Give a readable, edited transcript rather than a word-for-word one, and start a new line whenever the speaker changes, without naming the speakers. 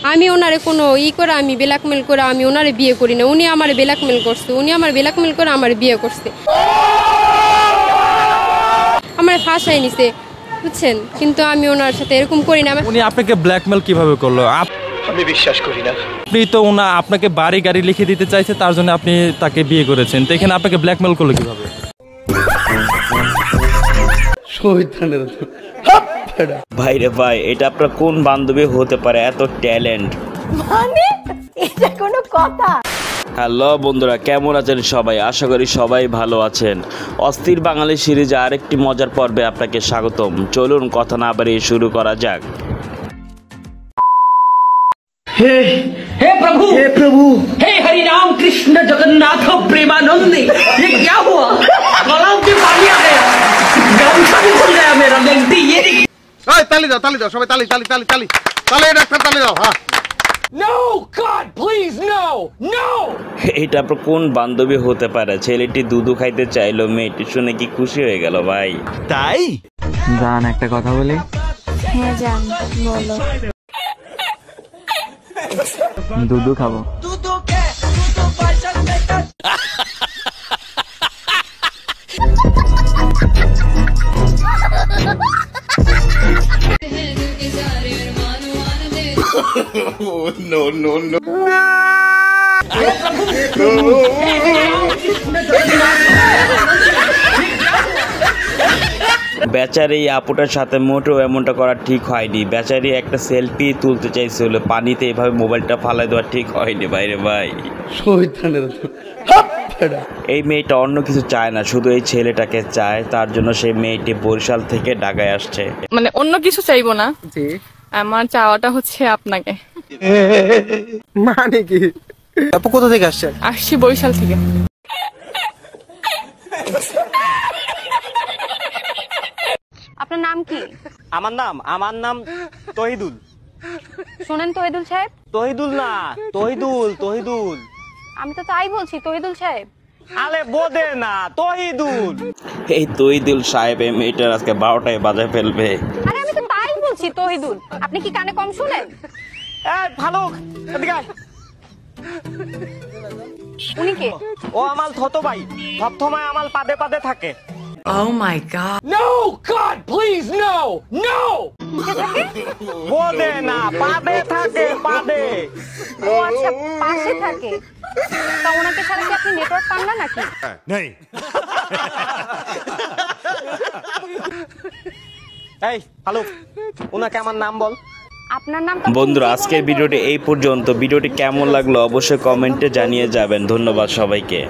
আমি ওনারে কোনো করে আমি ব্ল্যাকমেল করে আমি ওনারে বিয়ে করি না, উনি আমার ব্ল্যাকমেল করছে, উনি আমার ব্ল্যাকমেল করে আমার বিয়ে করছে, আমার ফাঁসাই নিছে, বুঝছেন? কিন্তু আমি ওনার সাথে এরকম করি না।
উনি আপনাকে ব্ল্যাকমেল কিভাবে করলো?
আমি বিশ্বাস করি না।
আপনি তো আপনাকে বাড়ি গাড়ি লিখে দিতে চাইছে, তার জন্য আপনি তাকে বিয়ে করেছেন, তো এখানে আপনাকে ব্ল্যাকমেল করলো কিভাবে?
ভাই রে ভাই, এটা আপনার কোন বান্ধবী হতে পারে এত ট্যালেন্ট?
মানে এটা কোনো কথা?
হ্যালো বন্ধুরা, কেমন আছেন সবাই? আশা করি সবাই ভালো আছেন। অস্থির বাঙালি সিরিজে আরেকটি মজার পর্বে আপনাকে স্বাগতম। চলুন কথা না বাড়িয়ে শুরু করা যাক।
हे प्रभु, हे प्रभु, हे हरि राम कृष्ण जगन्नाथ प्रेमानंदी, ये क्या हुआ? गलाव में पानी आ गया, गामछा भी खुल गया मेरा। गलती ये
ताली दो सबाई ताली ताली ताली ताली ताली डाक्टर ताली दाও। হ্যাঁ
No God please no no।
এটা আপনার কোন বান্ধবী হতে পারে? ছেলেটি দুধু খাইতে চাইলো, মেয়েটি শুনে কি খুশি হয়ে গেল ভাই?
তাই
জান একটা কথা বলি।
হ্যাঁ জান বলো।
দুধু খাবো।
No no no.
বেচারি আপুটার সাথে মোটেও এমনটা করা ঠিক হয়নি। বেচারি একটা সেলফি তুলতে চাইছিল, পানিতে এভাবে মোবাইলটা ফালাই দেওয়া ঠিক হয়নি বাইরে ভাই। এই মেয়েটা অন্য কিছু চায় না, শুধু এই ছেলেটাকে চায়। তার জন্য সেই মেয়েটি বরিশাল থেকে ঢাকায় আসছে।
মানে অন্য কিছু চাইবো না, আমার চাওয়াটা হচ্ছে আপনাকে।
মানে কি? আপু কোথা থেকে আসছেন?
আসছি বরিশাল থেকে।
আপনার নাম কি?
আমার নাম তহিদুল।
শুনেন তহিদুল সাহেব।
তহিদুল না, তহিদুল।
আমি তো তাই বলছি তহিদুল সাহেব।
আলে বোদে না, তহিদুল।
এই তহিদুল সাহেব এই মেয়েটার আজকে 12টায় বাজায় ফেলবে।
আরে আমি তো তাই বলছি তহিদুল, আপনি কি কানে কম শুনেন?
এই ফালুক এদিকে আয়।
উনি কে?
ও আমার ছোট ভাই, সবসময় আমার পাদে পাদে থাকে।
Oh my God!
No God please no no।
বোদে না, পাদে থাকে, পাদে।
ও আচ্ছা পাশে থাকে। তা ওনাকে ছাড়া কি আপনি নেটওয়ার্ক পান না নাকি?
नहीं।
এই ফালুক, ওনাকে আমার নাম বল।
আপনার নাম?
বন্ধুরা আজকের ভিডিওটি এই পর্যন্ত। ভিডিওটি কেমন লাগলো অবশ্যই কমেন্টে জানিয়ে যাবেন। ধন্যবাদ সবাইকে।